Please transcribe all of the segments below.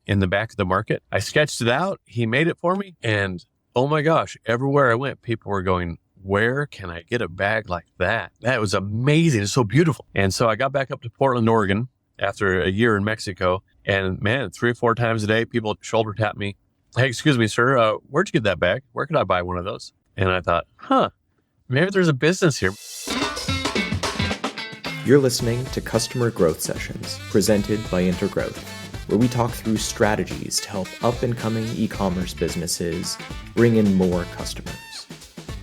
in the back of the market. I sketched it out. He made it for me. And oh my gosh, everywhere I went, people were going, where can I get a bag like that? That was amazing. It's so beautiful. And so I got back up to Portland, Oregon after a year in Mexico. And man, 3 or 4 times a day, people shoulder tap me. Hey, excuse me, sir, where'd you get that bag? Where could I buy one of those? And I thought, maybe there's a business here. You're listening to Customer Growth Sessions, presented by Intergrowth, where we talk through strategies to help up-and-coming e-commerce businesses bring in more customers.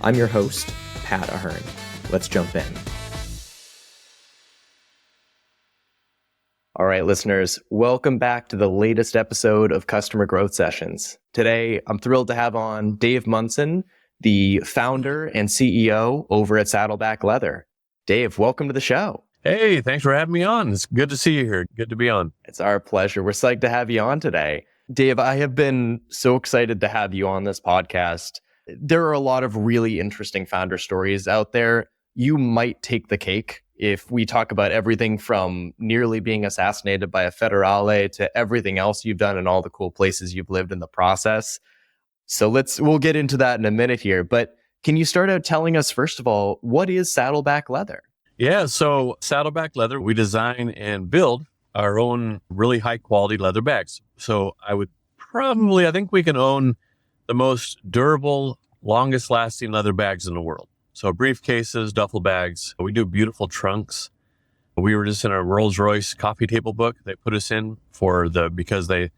I'm your host, Pat Ahern. Let's jump in. All right, listeners, welcome back to the latest episode of Customer Growth Sessions. Today, I'm thrilled to have on Dave Munson, the founder and CEO over at Saddleback Leather. Dave, welcome to the show. Hey, thanks for having me on. It's good to see you here. Good to be on. It's our pleasure. We're psyched to have you on today. Dave, I have been so excited to have you on this podcast. There are a lot of really interesting founder stories out there. You might take the cake if we talk about everything from nearly being assassinated by a federale to everything else you've done and all the cool places you've lived in the process. So we'll get into that in a minute here. But can you start out telling us, first of all, what is Saddleback Leather? Yeah, so Saddleback Leather, we design and build our own really high quality leather bags. So I think we can own the most durable, longest lasting leather bags in the world. So briefcases, duffel bags, we do beautiful trunks. We were just in a Rolls-Royce coffee table book. They put us in because they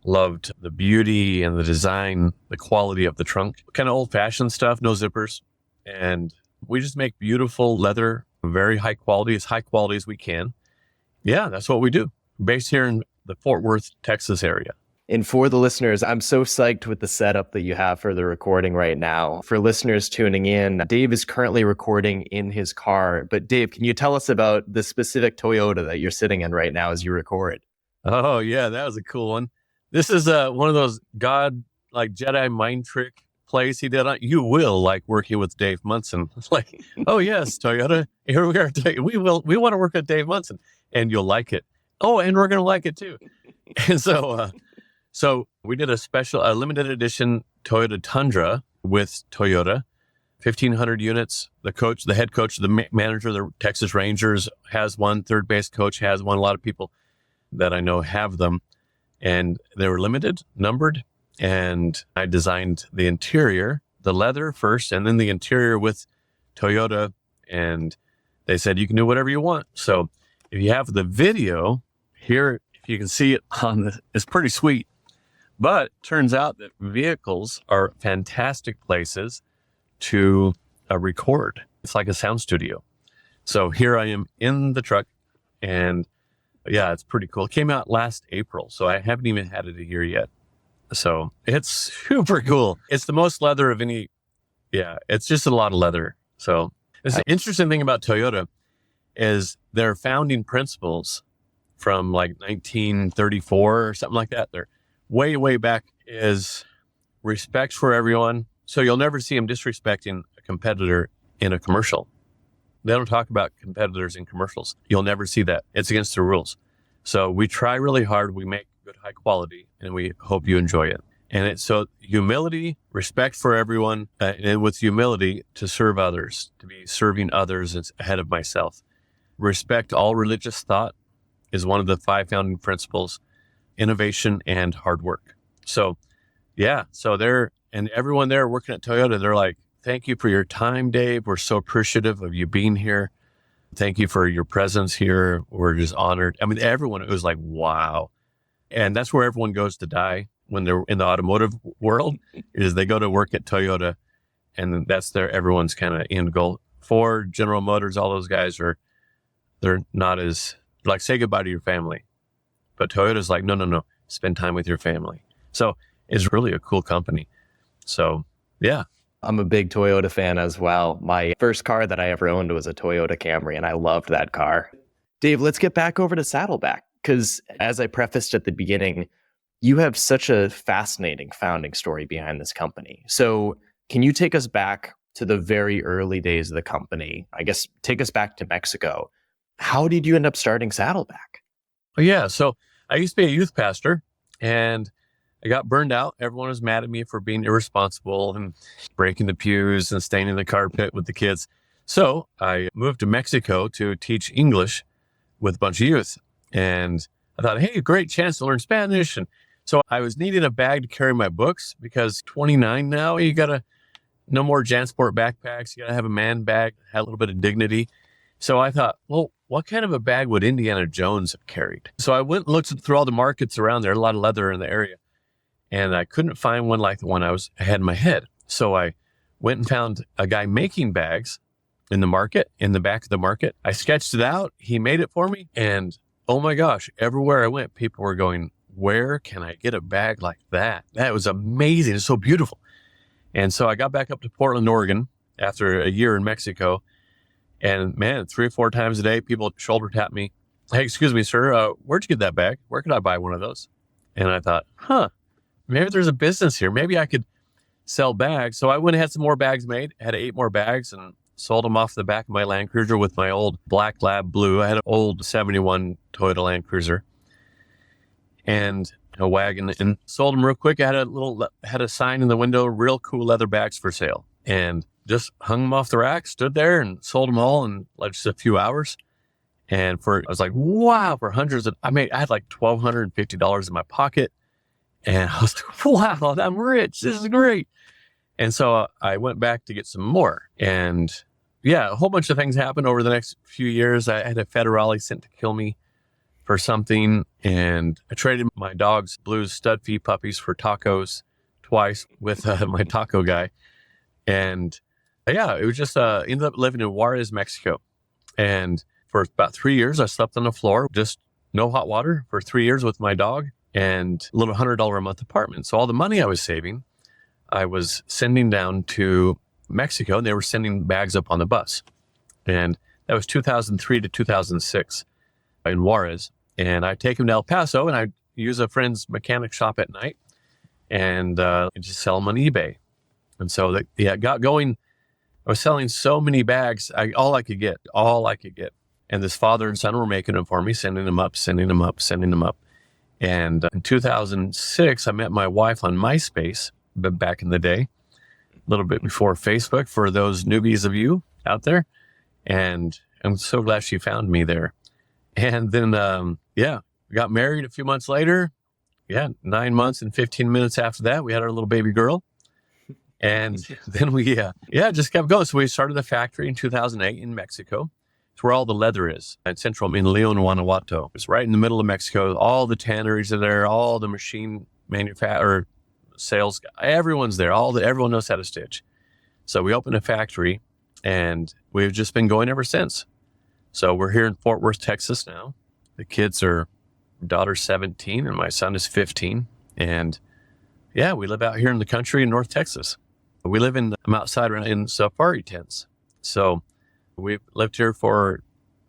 loved the beauty and the design, the quality of the trunk. Kind of old fashioned stuff, no zippers. And we just make beautiful leather, very high quality as we can. Yeah, that's what we do. Based here in the Fort Worth, Texas area. And for the listeners, I'm so psyched with the setup that you have for the recording right now. For listeners tuning in, Dave is currently recording in his car. But Dave, can you tell us about the specific Toyota that you're sitting in right now as you record? Oh, yeah, that was a cool one. This is one of those Jedi mind trick plays he did. You will like working with Dave Munson. It's like, oh yes, Toyota, here we are. We want to work with Dave Munson, and you'll like it. Oh, and we're going to like it too. And so we did a limited edition Toyota Tundra with Toyota, 1,500 units. The head coach, the manager of the Texas Rangers has one. Third base coach has one. A lot of people that I know have them, and they were limited, numbered. And I designed the interior, the leather first, and then the interior with Toyota. And they said, you can do whatever you want. So if you have the video here, if you can see it it's pretty sweet. But it turns out that vehicles are fantastic places to record. It's like a sound studio. So here I am in the truck, and yeah, it's pretty cool. It came out last April, so I haven't even had it a year yet. So it's super cool. It's the most leather of any. Yeah, it's just a lot of leather. So the interesting thing about Toyota is their founding principles from like 1934 or something like that. They're way, way back is respect for everyone. So you'll never see them disrespecting a competitor in a commercial. They don't talk about competitors in commercials. You'll never see that. It's against the rules. So we try really hard. We make good high quality, and we hope you enjoy it. And so humility, respect for everyone, and with humility to serve others, to be serving others ahead of myself. Respect all religious thought is one of the 5 founding principles, innovation and hard work. So yeah, and everyone there working at Toyota, they're like, thank you for your time, Dave. We're so appreciative of you being here. Thank you for your presence here. We're just honored. I mean, everyone, it was like, wow. And that's where everyone goes to die when they're in the automotive world, is they go to work at Toyota, and that's everyone's kind of end goal. Ford, General Motors, all those guys they're not as, like, say goodbye to your family. But Toyota's like, no, spend time with your family. So it's really a cool company. So yeah. I'm a big Toyota fan as well. My first car that I ever owned was a Toyota Camry, and I loved that car. Dave, let's get back over to Saddleback, because as I prefaced at the beginning, you have such a fascinating founding story behind this company. So can you take us back to the very early days of the company? I guess take us back to Mexico. How did you end up starting Saddleback? Yeah, so I used to be a youth pastor And I got burned out. Everyone was mad at me for being irresponsible and breaking the pews and staining the carpet with the kids. So I moved to Mexico to teach English with a bunch of youth. And I thought, hey, great chance to learn Spanish. And so I was needing a bag to carry my books because 29 now, you got to, no more JanSport backpacks. You got to have a man bag, have a little bit of dignity. So I thought, well, what kind of a bag would Indiana Jones have carried? So I went and looked through all the markets around there, a lot of leather in the area. And I couldn't find one like the one I had in my head. So I went and found a guy making bags in the market, in the back of the market. I sketched it out. He made it for me. And oh my gosh, everywhere I went, people were going, where can I get a bag like that? That was amazing. It's so beautiful. And so I got back up to Portland, Oregon after a year in Mexico. And man, 3 or 4 times a day, people shoulder tap me. Hey, excuse me, sir, where'd you get that bag? Where could I buy one of those? And I thought, maybe there's a business here. Maybe I could sell bags. So I went and had some more bags made, had 8 more bags and sold them off the back of my Land Cruiser with my old black lab blue. I had an old 71 Toyota Land Cruiser and a wagon, and sold them real quick. I had a sign in the window, real cool leather bags for sale, and just hung them off the rack, stood there and sold them all in like just a few hours. And I was like, wow, for hundreds I had like $1,250 in my pocket. And I was like, wow, I'm rich. This is great. And so I went back to get some more. And yeah, a whole bunch of things happened over the next few years. I had a federale sent to kill me for something. And I traded my dog's Blues stud fee puppies for tacos twice with my taco guy. And yeah, it was just, ended up living in Juarez, Mexico. And for about 3 years, I slept on the floor, just no hot water for 3 years with my dog, and a little $100 a month apartment. So all the money I was saving, I was sending down to Mexico, and they were sending bags up on the bus. And that was 2003 to 2006 in Juarez. And I take them to El Paso, and I use a friend's mechanic shop at night and just sell them on eBay. And so it got going. I was selling so many bags, all I could get. And this father and son were making them for me, sending them up. And in 2006, I met my wife on MySpace back in the day, a little bit before Facebook for those newbies of you out there. And I'm so glad she found me there. And then, we got married a few months later. 9 months and 15 minutes after that, we had our little baby girl. And then we, just kept going. So we started a factory in 2008 in Mexico. It's where all the leather is, in León, Guanajuato. It's right in the middle of Mexico. All the tanneries are there, all the machine manufacturer, sales, everyone's there. Everyone knows how to stitch. So we opened a factory, and we've just been going ever since. So we're here in Fort Worth, Texas now. The kids daughter's 17 and my son is 15. And we live out here in the country in North Texas. I'm outside in safari tents. So we've lived here for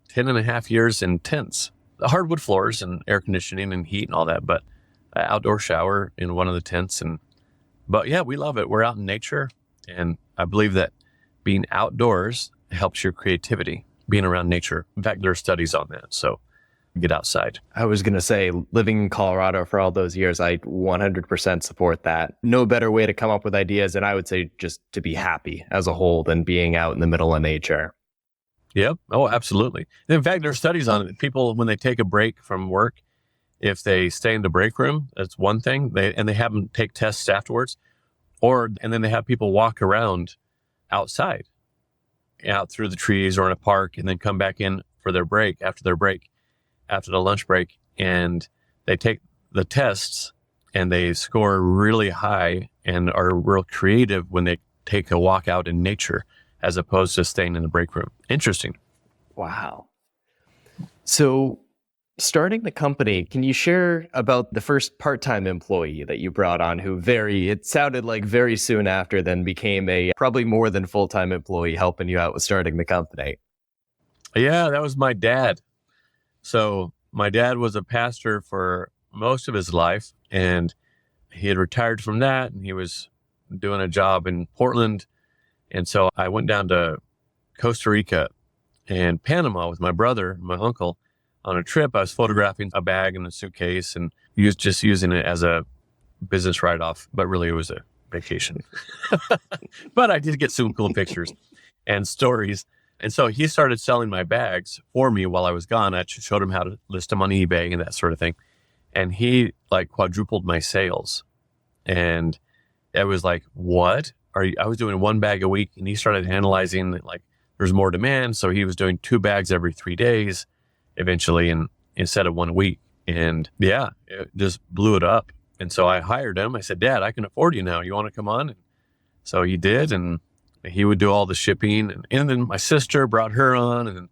10 and a half years in tents, the hardwood floors and air conditioning and heat and all that, but an outdoor shower in one of the tents. But we love it. We're out in nature. And I believe that being outdoors helps your creativity, being around nature. In fact, there are studies on that. So get outside. I was going to say, living in Colorado for all those years, I 100% support that. No better way to come up with ideas. And I would say just to be happy as a whole than being out in the middle of nature. Yep. Oh, absolutely. In fact, there are studies on it. People, when they take a break from work, if they stay in the break room, that's one thing. They have them take tests afterwards, and then they have people walk around outside, out through the trees or in a park, and then come back in for their break, after the lunch break, and they take the tests and they score really high and are real creative when they take a walk out in nature as opposed to staying in the break room. Interesting. Wow. So starting the company, can you share about the first part-time employee that you brought on who it sounded like very soon after then became a probably more than full-time employee helping you out with starting the company? Yeah, that was my dad. So my dad was a pastor for most of his life, and he had retired from that, and he was doing a job in Portland. And so I went down to Costa Rica and Panama with my brother and my uncle on a trip. I was photographing a bag and a suitcase, and just using it as a business write-off, but really it was a vacation. But I did get some cool pictures and stories. And so he started selling my bags for me while I was gone. I showed him how to list them on eBay and that sort of thing. And he like quadrupled my sales. And I was like, what? I was doing 1 bag a week, and he started analyzing like there's more demand. So he was doing 2 bags every 3 days eventually, and instead of 1 a week. And yeah, it just blew it up. And so I hired him. I said, Dad, I can afford you now. You want to come on? And so he did. And he would do all the shipping. And then my sister brought her on, and then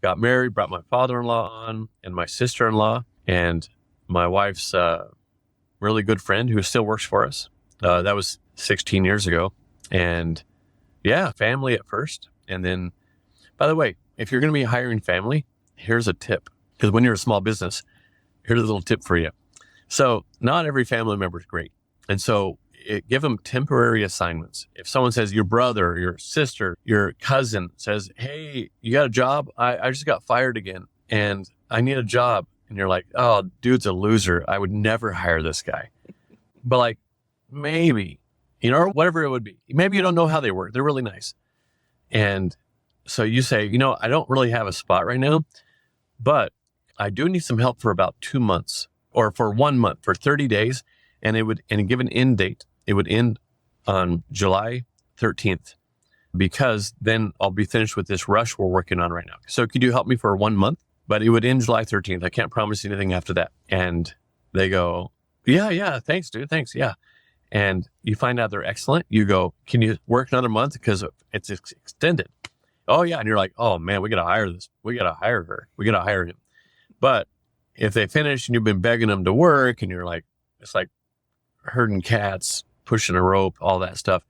got married, brought my father-in-law on and my sister-in-law and my wife's really good friend who still works for us. That was 16 years ago. And yeah, family at first. And then, by the way, if you're going to be hiring family, here's a tip. Because when you're a small business, here's a little tip for you. So not every family member is great. And so give them temporary assignments. If someone says your brother, your sister, your cousin says, hey, you got a job? I just got fired again and I need a job. And you're like, oh, dude's a loser. I would never hire this guy. But like, maybe, or whatever it would be. Maybe you don't know how they work. They're really nice. And so you say, I don't really have a spot right now, but I do need some help for about 2 months or for 1 month, for 30 days. And give an end date. It would end on July 13th because then I'll be finished with this rush we're working on right now. So could you help me for 1 month? But it would end July 13th. I can't promise anything after that. And they go, yeah, thanks, dude. Thanks. Yeah. And you find out they're excellent. You go, can you work another month? Because it's extended. Oh yeah. And you're like, oh man, we got to hire this. We got to hire her. We got to hire him. But if they finish and you've been begging them to work and you're like, it's like herding cats, pushing a rope, all that stuff,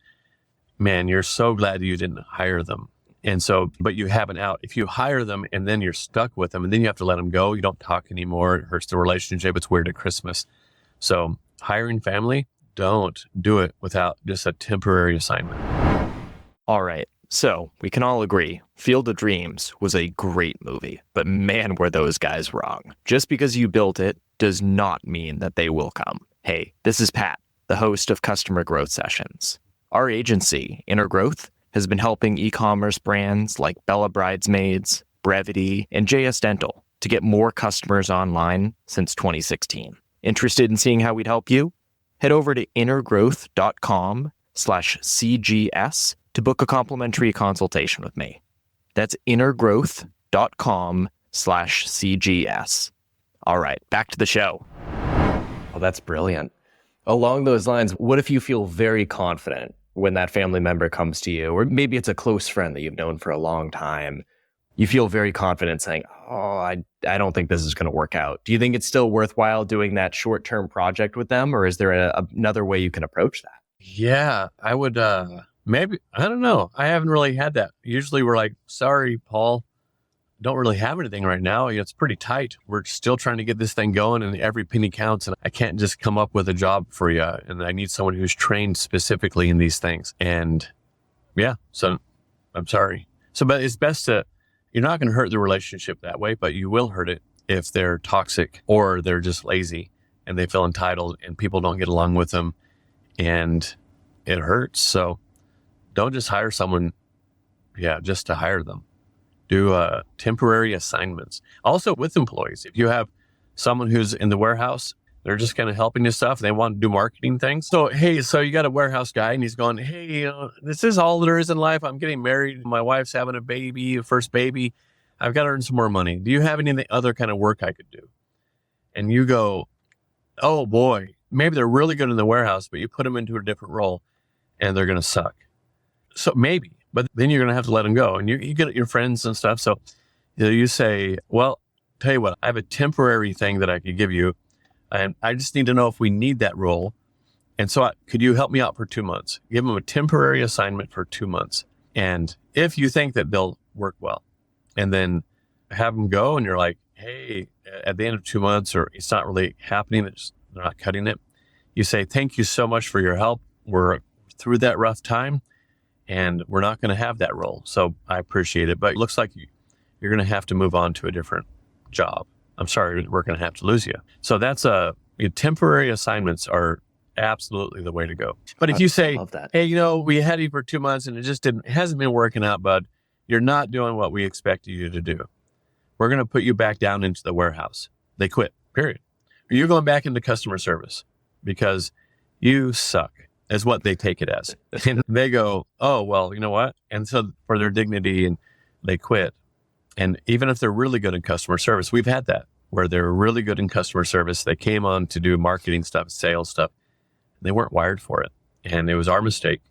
man, you're so glad you didn't hire them. And so, but you have an out. If you hire them and then you're stuck with them and then you have to let them go, you don't talk anymore. It hurts the relationship. It's weird at Christmas. So hiring family, don't do it without just a temporary assignment. All right. So we can all agree Field of Dreams was a great movie, but man, were those guys wrong. Just because you built it does not mean that they will come. Hey, this is Pat, the host of Customer Growth Sessions. Our agency, Intergrowth, has been helping e-commerce brands like Bella Bridesmaids, Brevity, and JS Dental to get more customers online since 2016. Interested in seeing how we'd help you? Head over to intergrowth.com/CGS to book a complimentary consultation with me. That's intergrowth.com/CGS. All right, back to the show. Oh, that's brilliant. Along those lines, what if you feel very confident when that family member comes to you, or maybe it's a close friend that you've known for a long time, you feel very confident saying, oh, I don't think this is going to work out. Do you think it's still worthwhile doing that short-term project with them, or is there another way you can approach that? Yeah, I would, maybe, I don't know. I haven't really had that. Usually we're like, sorry, Paul, don't really have anything right now. It's pretty tight. We're still trying to get this thing going and every penny counts. And I can't just come up with a job for you. And I need someone who's trained specifically in these things. And yeah, so I'm sorry. So, but it's best you're not going to hurt the relationship that way, but you will hurt it if they're toxic or they're just lazy and they feel entitled and people don't get along with them and it hurts. So don't just hire someone, just to hire them. Do temporary assignments. Also with employees, if you have someone who's in the warehouse, they're just kind of helping you stuff. They want to do marketing things. So, hey, so you got a warehouse guy and he's going, hey, this is all there is in life. I'm getting married. My wife's having a baby, a first baby. I've got to earn some more money. Do you have any other kind of work I could do? And you go, oh boy, maybe they're really good in the warehouse, but you put them into a different role and they're going to suck. So maybe. But then you're going to have to let them go. And you get your friends and stuff. So you say, well, tell you what, I have a temporary thing that I could give you. And I just need to know if we need that role. And so could you help me out for 2 months? Give them a temporary assignment for 2 months. And if you think that they'll work well, and then have them go and you're like, hey, at the end of 2 months, or it's not really happening, they're not cutting it. You say, thank you so much for your help. We're through that rough time. And we're not going to have that role. So I appreciate it. But it looks like you're going to have to move on to a different job. I'm sorry, we're going to have to lose you. So that's Temporary assignments are absolutely the way to go. But if you say, love that. hey, we had you for 2 months and it hasn't been working out, bud, you're not doing what we expected you to do. We're going to put you back down into the warehouse. They quit, period. Or you're going back into customer service because you suck, is what they take it as. And they go, oh, well, you know what? And so for their dignity, and they quit. And even if they're really good in customer service, we've had that where they're really good in customer service. They came on to do marketing stuff, sales stuff. They weren't wired for it. And it was our mistake.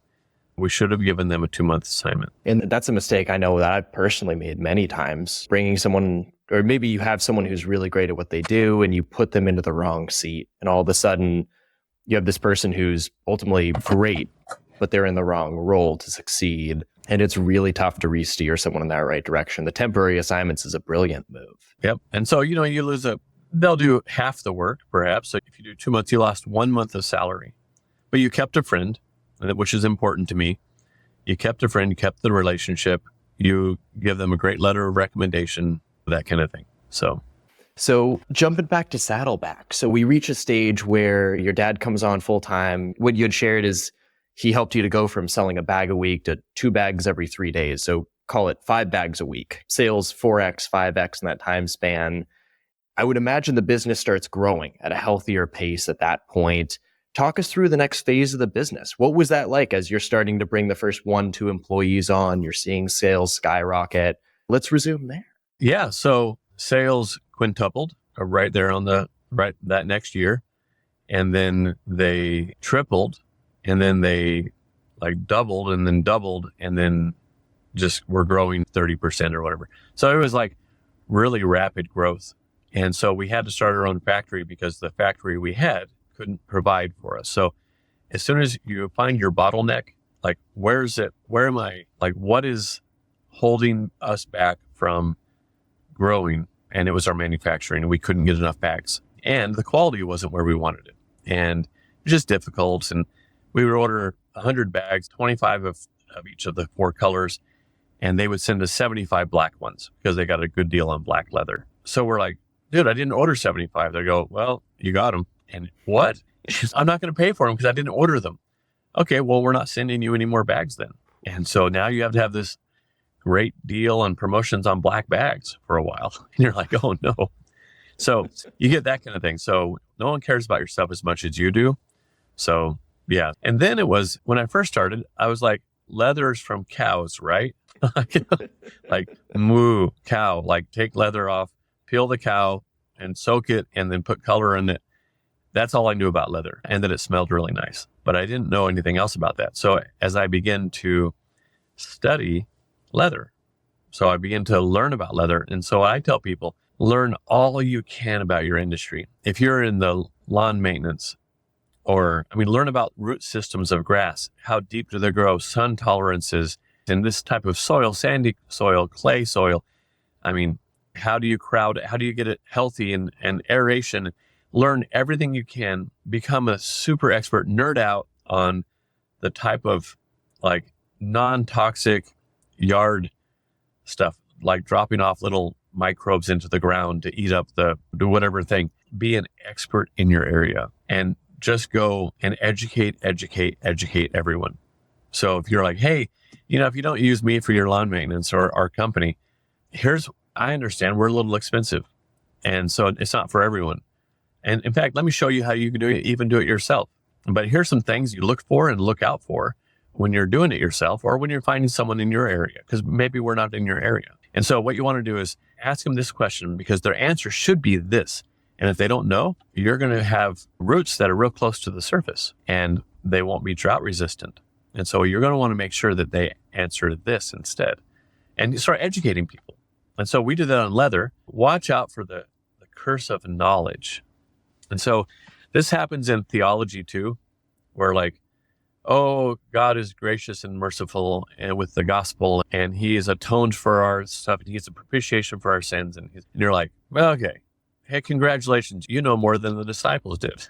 We should have given them a 2-month assignment. And that's a mistake I know that I've personally made many times. Bringing someone, or maybe you have someone who's really great at what they do and you put them into the wrong seat. And all of a sudden you have this person who's ultimately great, but they're in the wrong role to succeed. And it's really tough to re-steer someone in that right direction. The temporary assignments is a brilliant move. Yep. And so, you lose they'll do half the work, perhaps. So if you do 2 months, you lost 1 month of salary, but you kept a friend, which is important to me. You kept a friend, you kept the relationship, you give them a great letter of recommendation, that kind of thing. So jumping back to Saddleback. So we reach a stage where your dad comes on full time. What you had shared is he helped you to go from selling a bag a week to 2 bags every 3 days. So call it 5 bags a week. Sales 4x, 5x in that time span. I would imagine the business starts growing at a healthier pace at that point. Talk us through the next phase of the business. What was that like as you're starting to bring the first 1-2 employees on? You're seeing sales skyrocket. Let's resume there. Yeah. So sales quintupled right there that next year. And then they tripled, and then they doubled and then just were growing 30% or whatever. So it was really rapid growth. And so we had to start our own factory because the factory we had couldn't provide for us. So as soon as you find your bottleneck, where am I? What is holding us back from growing? And it was our manufacturing, and we couldn't get enough bags, and the quality wasn't where we wanted it. And it was just difficult. And we would order 100 bags, 25 of each of the 4 colors, and they would send us 75 black ones because they got a good deal on black leather. So we're like, dude, I didn't order 75. They go, well, you got them. And what? I'm not going to pay for them because I didn't order them. Okay, well, we're not sending you any more bags then. And so now you have to have this great deal on promotions on black bags for a while. And you're like, oh no. So you get that kind of thing. So no one cares about your stuff as much as you do. So yeah. And then it was, when I first started, I was like, leather's from cows, right? Moo, cow, take leather off, peel the cow and soak it and then put color in it. That's all I knew about leather, and that it smelled really nice. But I didn't know anything else about that. So as I began to study leather, so I began to learn about leather. And so I tell people, learn all you can about your industry. If you're in the lawn maintenance, learn about root systems of grass. How deep do they grow? Sun tolerances in this type of soil, sandy soil, clay soil. How do you crowd it? How do you get it healthy and aeration? Learn everything you can, become a super expert, nerd out on the type of non-toxic yard stuff, dropping off little microbes into the ground to eat up the whatever thing. Be an expert in your area and just go and educate everyone. So if you're like, hey, if you don't use me for your lawn maintenance or our company, I understand we're a little expensive. And so it's not for everyone. And in fact, let me show you how you can do it yourself. But here's some things you look for and look out for when you're doing it yourself or when you're finding someone in your area, because maybe we're not in your area. And so what you want to do is ask them this question, because their answer should be this. And if they don't know, you're going to have roots that are real close to the surface and they won't be drought resistant. And so you're going to want to make sure that they answer this instead and you start educating people. And so we do that on leather. Watch out for the curse of knowledge. And so this happens in theology too, where oh, God is gracious and merciful and with the gospel, and he is atoned for our stuff, and he's a propitiation for our sins. And you're like, well, okay, hey, congratulations. You know more than the disciples did.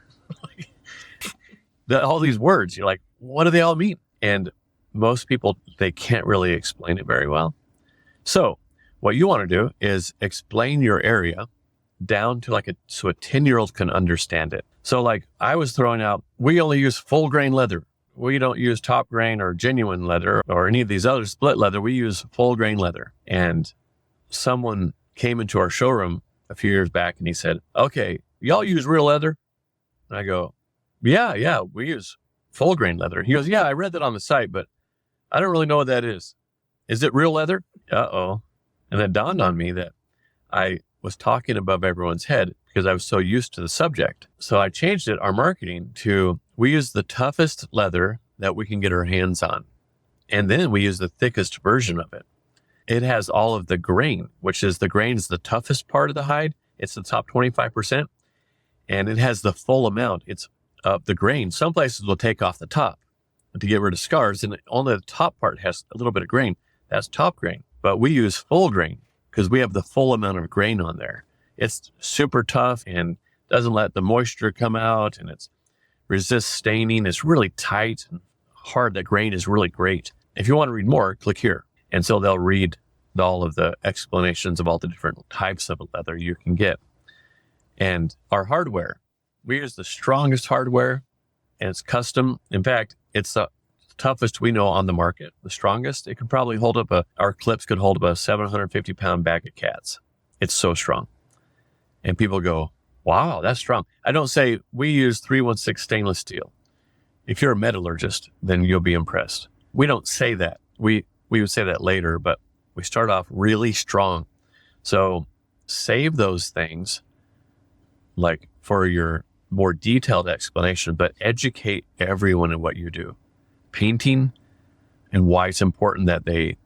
All these words, you're like, what do they all mean? And most people, they can't really explain it very well. So what you want to do is explain your area down to so a 10-year-old can understand it. So like I was throwing out, we only use full grain leather. We don't use top grain or genuine leather or any of these other split leather. We use full grain leather. And someone came into our showroom a few years back and he said, okay, y'all use real leather? And I go, yeah, we use full grain leather. He goes, yeah, I read that on the site, but I don't really know what that is. Is it real leather? Uh-oh. And it dawned on me that I was talking above everyone's head because I was so used to the subject. So I changed it, our marketing, to we use the toughest leather that we can get our hands on. And then we use the thickest version of it. It has all of the grain, which is the grain is the toughest part of the hide. It's the top 25%. And it has the full amount. It's the grain. Some places will take off the top to get rid of scars. And only the top part has a little bit of grain. That's top grain. But we use full grain because we have the full amount of grain on there. It's super tough and doesn't let the moisture come out, and it's resists staining. It's really tight and hard. The grain is really great. If you want to read more, click here. And so they'll read all of the explanations of all the different types of leather you can get. And our hardware, we use the strongest hardware, and it's custom. In fact, it's the toughest we know on the market, the strongest. It could probably hold up our clips could hold up a 750-pound bag of cats. It's so strong. And people go, wow, that's strong. I don't say we use 316 stainless steel. If you're a metallurgist, then you'll be impressed. We don't say that. We would say that later, but we start off really strong. So save those things like for your more detailed explanation, but educate everyone in what you do. Painting and why it's important that they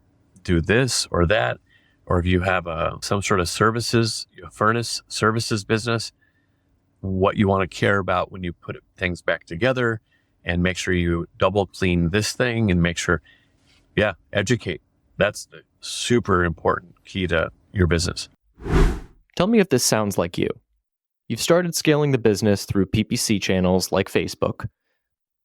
do this or that, or if you have some sort of services, furnace services business, what you want to care about when you put things back together, and make sure you double clean this thing and make sure, educate. That's the super important key to your business. Tell me if this sounds like you. You've started scaling the business through PPC channels like Facebook,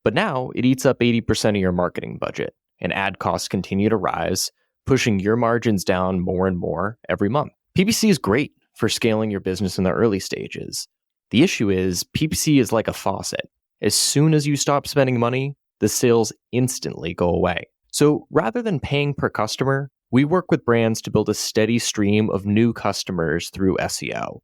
but now it eats up 80% of your marketing budget, and ad costs continue to rise, pushing your margins down more and more every month. PPC is great for scaling your business in the early stages. The issue is PPC is like a faucet. As soon as you stop spending money, the sales instantly go away. So rather than paying per customer, we work with brands to build a steady stream of new customers through SEO.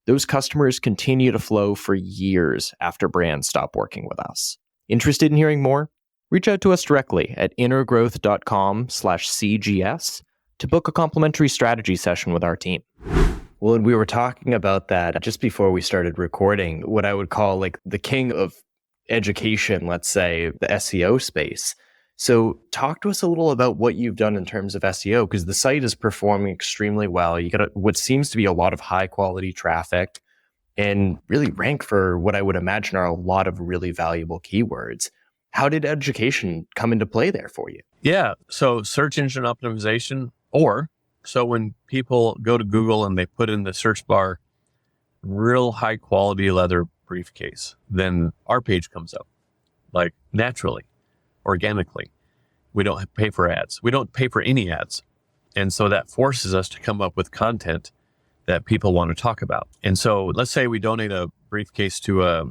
Those customers continue to flow for years after brands stop working with us. Interested in hearing more? Reach out to us directly at intergrowth.com/CGS to book a complimentary strategy session with our team. Well, and we were talking about that just before we started recording, what I would call like the king of education, let's say, the SEO space. So talk to us a little about what you've done in terms of SEO, because the site is performing extremely well. You got what seems to be a lot of high quality traffic and really rank for what I would imagine are a lot of really valuable keywords. How did education come into play there for you? Yeah. So search engine optimization, so when people go to Google and they put in the search bar, real high quality leather briefcase, then our page comes up like naturally, organically. We don't pay for ads. We don't pay for any ads. And so that forces us to come up with content that people want to talk about. And so let's say we donate a briefcase to a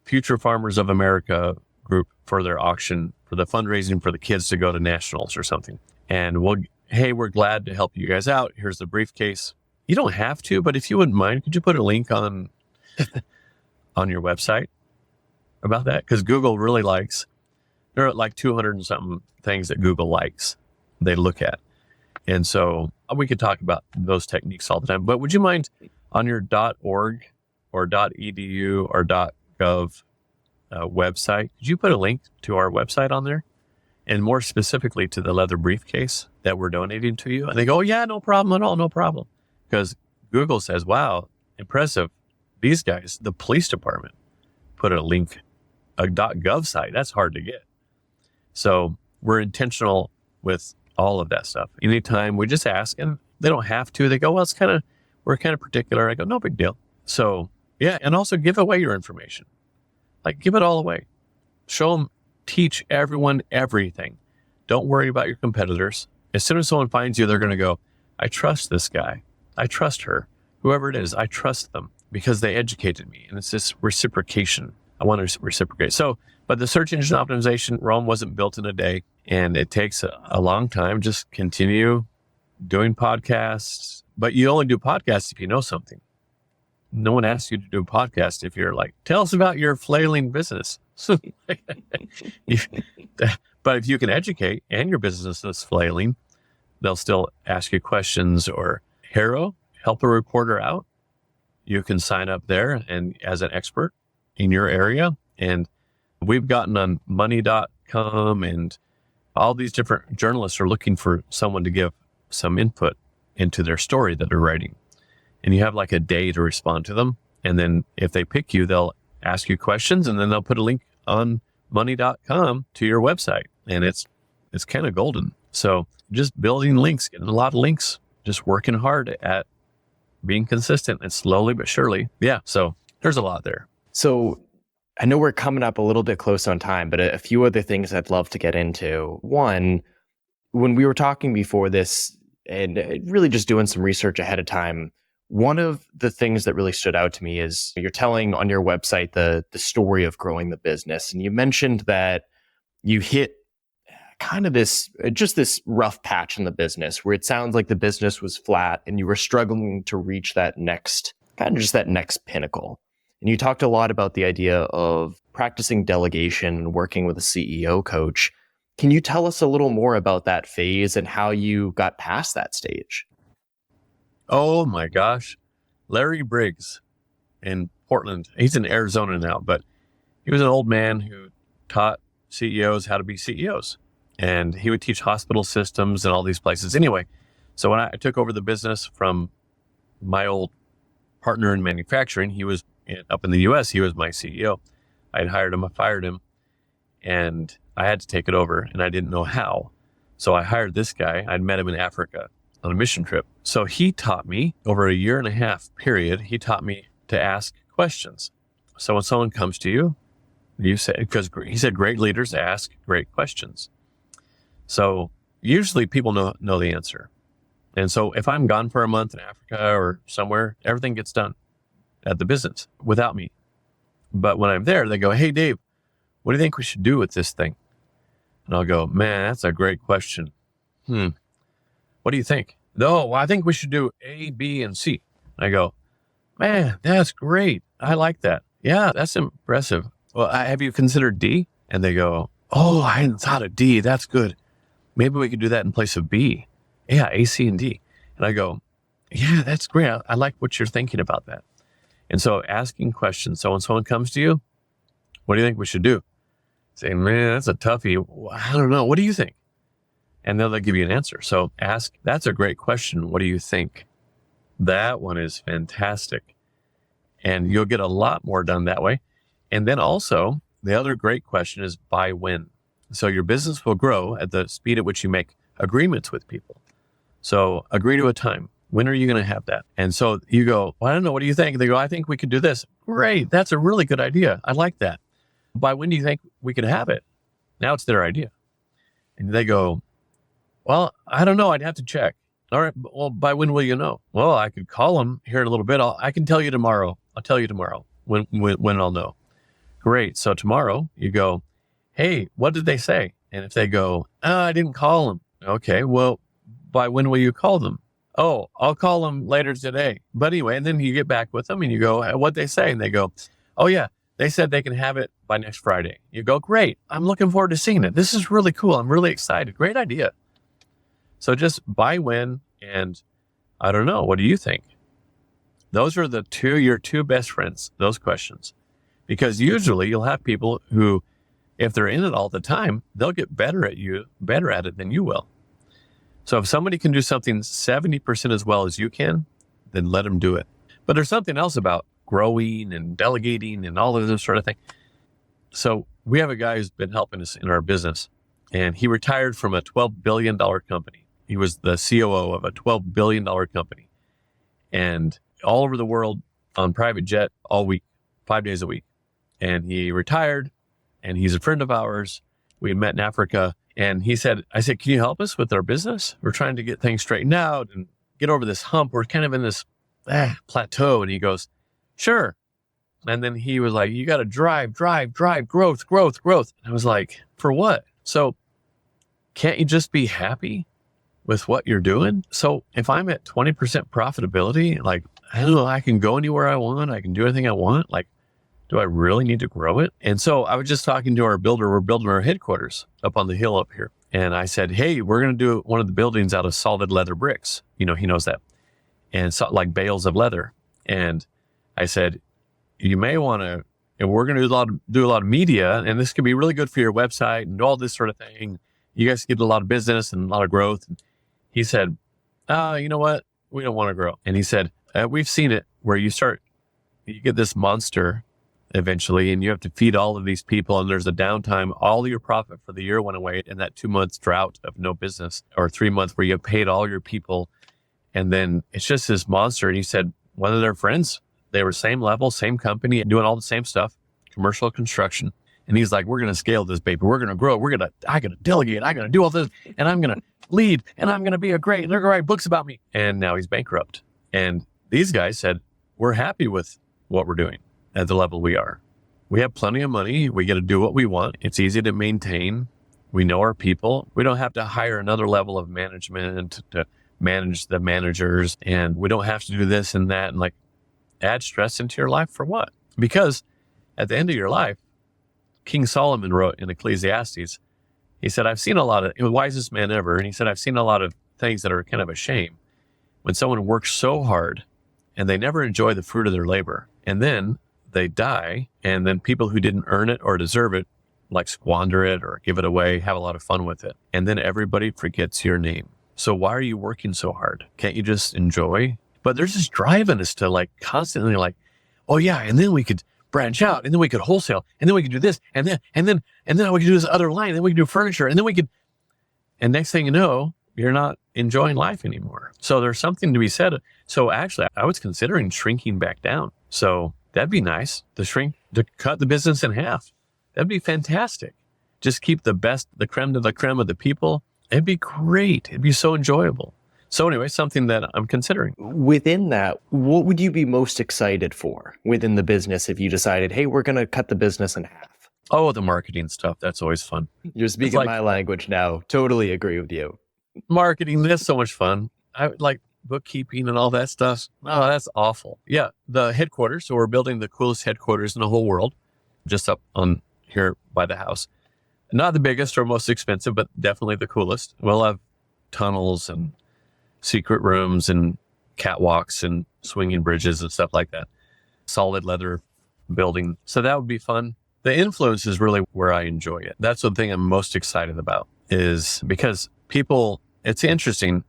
Future Farmers of America group for their auction, for the fundraising for the kids to go to nationals or something. And we're glad to help you guys out. Here's the briefcase. You don't have to, but if you wouldn't mind, could you put a link on your website about that? Because Google really there are like 200 and something things that Google likes, they look at. And so we could talk about those techniques all the time, but would you mind on your .org or .edu or .gov website, could you put a link to our website on there? And more specifically to the leather briefcase that we're donating to you. And they go, oh, yeah, no problem at all, no problem. Because Google says, wow, impressive. These guys, the police department, put a link, a .gov site. That's hard to get. So we're intentional with all of that stuff. Anytime we just ask, and they don't have to. They go, well, we're kind of particular. I go, no big deal. So yeah, and also give away your information. Like give it all away. Show them, teach everyone everything. Don't worry about your competitors. As soon as someone finds you, they're going to go, I trust this guy. I trust her. Whoever it is, I trust them. because they educated me. And it's this reciprocation. I want to reciprocate. So, but the search engine optimization, Rome wasn't built in a day, and it takes a long time. Just continue doing podcasts, but you only do podcasts if you know something. No one asks you to do a podcast if you're like, tell us about your flailing business. But if you can educate and your business is flailing, they'll still ask you questions. Or Hero, help a reporter out. You can sign up there and as an expert in your area. And we've gotten on money.com, and all these different journalists are looking for someone to give some input into their story that they're writing. And you have like a day to respond to them. And then if they pick you, they'll ask you questions, and then they'll put a link on money.com to your website. And it's kind of golden. So just building links, getting a lot of links, just working hard at being consistent, and slowly but surely. Yeah. So there's a lot there. So I know we're coming up a little bit close on time, but a few other things I'd love to get into. One, when we were talking before this and really just doing some research ahead of time, one of the things that really stood out to me is you're telling on your website the story of growing the business. And you mentioned that you hit kind of this rough patch in the business where it sounds like the business was flat and you were struggling to reach that next pinnacle. And you talked a lot about the idea of practicing delegation and working with a CEO coach. Can you tell us a little more about that phase and how you got past that stage? Oh my gosh. Larry Briggs in Portland. He's in Arizona now, but he was an old man who taught CEOs how to be CEOs. And he would teach hospital systems and all these places. Anyway, so when I took over the business from my old partner in manufacturing, he was up in the US, he was my CEO. I had hired him, I fired him, and I had to take it over, and I didn't know how. So I hired this guy. I'd met him in Africa on a mission trip. So he taught me over a 1.5 year period, he taught me to ask questions. So when someone comes to you, you say, because he said great leaders ask great questions. So usually people know the answer. And so if I'm gone for a month in Africa or somewhere, everything gets done at the business without me. But when I'm there, they go, hey, Dave, what do you think we should do with this thing? And I'll go, man, that's a great question. What do you think? No, well, I think we should do A, B, and C. And I go, man, that's great. I like that. Yeah, that's impressive. Well, have you considered D? And they go, oh, I hadn't thought of D. That's good. Maybe we could do that in place of B. Yeah, A, C, and D. And I go, yeah, that's great. I like what you're thinking about that. And so asking questions. So when someone comes to you, what do you think we should do? Say, man, that's a toughie. I don't know. What do you think? And they'll give you an answer. So ask, that's a great question. What do you think? That one is fantastic. And you'll get a lot more done that way. And then also, the other great question is by when. So your business will grow at the speed at which you make agreements with people. So agree to a time. When are you going to have that? And so you go, well, I don't know. What do you think? They go, I think we could do this. Great. That's a really good idea. I like that. By when do you think we could have it? Now it's their idea. And they go, well, I don't know. I'd have to check. All right. Well, by when will you know? Well, I could call them here in a little bit. I can tell you tomorrow. I'll tell you tomorrow when I'll know. Great. So tomorrow you go, hey, what did they say? And if they go, I didn't call them. Okay. Well, by when will you call them? Oh, I'll call them later today. But anyway, and then you get back with them and you go, what'd they say? And they go, oh yeah, they said they can have it by next Friday. You go, great. I'm looking forward to seeing it. This is really cool. I'm really excited. Great idea. So just by when, and I don't know, what do you think? Those are your two best friends, those questions. Because usually you'll have people who, if they're in it all the time, they'll get better at it than you will. So if somebody can do something 70% as well as you can, then let them do it. But there's something else about growing and delegating and all of this sort of thing. So we have a guy who's been helping us in our business, and he retired from a $12 billion company. He was the COO of a $12 billion company, and all over the world on private jet all week, 5 days a week. And he retired, and he's a friend of ours. We had met in Africa, and I said, can you help us with our business? We're trying to get things straightened out and get over this hump. We're kind of in this plateau. And he goes, sure. And then he was like, you got to drive, growth. And I was like, for what? So can't you just be happy with what you're doing? So if I'm at 20% profitability, like, I don't know, I can go anywhere I want. I can do anything I want. Like, do I really need to grow it? And so I was just talking to our builder. We're building our headquarters up on the hill up here. And I said, hey, we're going to do one of the buildings out of solid leather bricks. He knows that. And so, like bales of leather. And I said, you may want to, and we're going to do a lot of media, and this could be really good for your website and all this sort of thing. You guys get a lot of business and a lot of growth. And he said, you know what? We don't want to grow. And he said, we've seen it where you get this monster eventually, and you have to feed all of these people, and there's a downtime. All of your profit for the year went away in that 2 months drought of no business, or 3 months where you have paid all your people. And then it's just this monster. And he said, one of their friends, they were same level, same company, doing all the same stuff, commercial construction. And he's like, we're going to scale this baby. We're going to grow. I got to delegate. I got to do all this, and I'm going to lead, and I'm going to be they're going to write books about me. And now he's bankrupt. And these guys said, we're happy with what we're doing at the level we are. We have plenty of money. We get to do what we want. It's easy to maintain. We know our people. We don't have to hire another level of management to manage the managers. And we don't have to do this and that. And like, add stress into your life for what? Because at the end of your life, King Solomon wrote in Ecclesiastes, he said, I've seen a lot of, the wisest man ever. And he said, I've seen a lot of things that are kind of a shame when someone works so hard and they never enjoy the fruit of their labor. And then they die. And then people who didn't earn it or deserve it, like squander it or give it away, have a lot of fun with it. And then everybody forgets your name. So why are you working so hard? Can't you just enjoy? But there's this driving us to like constantly like, oh yeah, and then we could branch out, and then we could wholesale, and then we could do this, and then we could do this other line, and then we could do furniture, and then we could, and next thing you know, you're not enjoying life anymore. So there's something to be said. So actually, I was considering shrinking back down. So that'd be nice to cut the business in half. That'd be fantastic. Just keep the best, the creme de la creme of the people. It'd be great. It'd be so enjoyable. So anyway, something that I'm considering. Within that, what would you be most excited for within the business if you decided, hey, we're going to cut the business in half? Oh, the marketing stuff. That's always fun. You're speaking my language now. Totally agree with you. Marketing, that's so much fun. I like bookkeeping and all that stuff. Oh, that's awful. Yeah, the headquarters. So we're building the coolest headquarters in the whole world, just up on here by the house. Not the biggest or most expensive, but definitely the coolest. We'll have tunnels and secret rooms and catwalks and swinging bridges and stuff like that. Solid leather building. So that would be fun. The influence is really where I enjoy it. That's the thing I'm most excited about, is because people, it's interesting.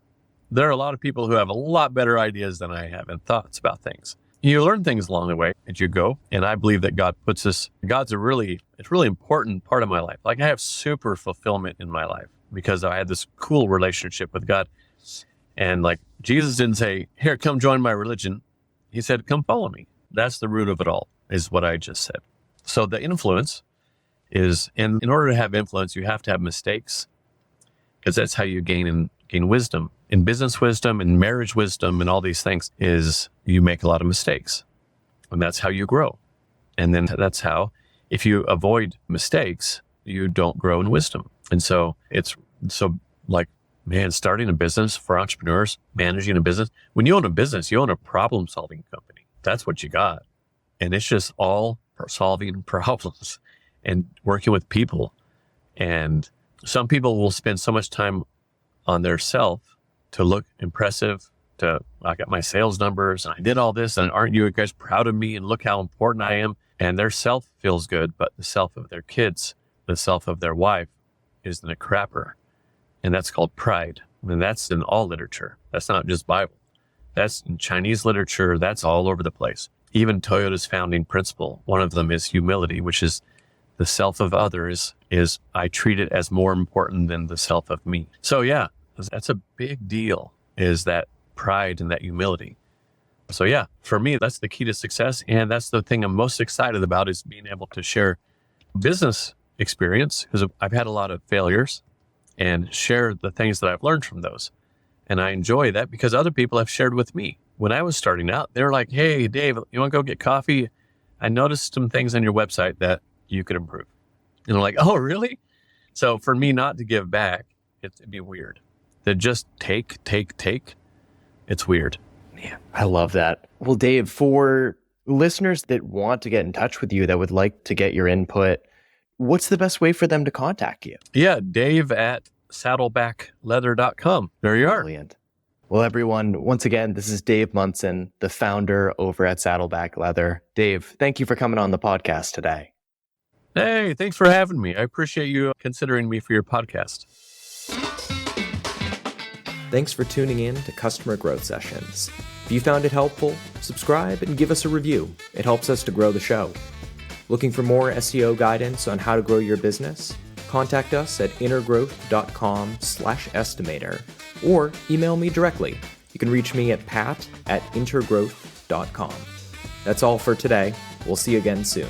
There are a lot of people who have a lot better ideas than I have and thoughts about things. You learn things along the way as you go. And I believe that God's it's a really important part of my life. Like I have super fulfillment in my life because I had this cool relationship with God. And like Jesus didn't say, here, come join my religion. He said, come follow me. That's the root of it all, is what I just said. So the influence is, and in order to have influence, you have to have mistakes, because that's how you gain wisdom. In business wisdom and marriage wisdom and all these things is you make a lot of mistakes, and that's how you grow. And then that's how, if you avoid mistakes, you don't grow in wisdom. And so it's so like, man, starting a business for entrepreneurs, managing a business. When you own a business, you own a problem-solving company. That's what you got. And it's just all solving problems and working with people. And some people will spend so much time on their self to look impressive, I got my sales numbers and I did all this, and aren't you guys proud of me, and look how important I am. And their self feels good, but the self of their kids, the self of their wife isn't a crapper. And that's called pride. And that's in all literature. That's not just Bible. That's in Chinese literature. That's all over the place. Even Toyota's founding principle, one of them is humility, which is the self of others is I treat it as more important than the self of me. So yeah, that's a big deal, is that pride and that humility. So yeah, for me, that's the key to success. And that's the thing I'm most excited about, is being able to share business experience, because I've had a lot of failures, and share the things that I've learned from those. And I enjoy that because other people have shared with me when I was starting out, they were like, hey, Dave, you want to go get coffee? I noticed some things on your website that you could improve. And I'm like, oh, really? So for me not to give back, it'd be weird. To just take, it's weird. Yeah, I love that. Well, Dave, for listeners that want to get in touch with you, that would like to get your input, what's the best way for them to contact you? Yeah, Dave at saddlebackleather.com. There you are. Brilliant. Well, everyone, once again, this is Dave Munson, the founder over at Saddleback Leather. Dave, thank you for coming on the podcast today. Hey, thanks for having me. I appreciate you considering me for your podcast. Thanks for tuning in to Customer Growth Sessions. If you found it helpful, subscribe and give us a review. It helps us to grow the show. Looking for more SEO guidance on how to grow your business? Contact us at intergrowth.com/estimator or email me directly. You can reach me at pat@intergrowth.com. That's all for today. We'll see you again soon.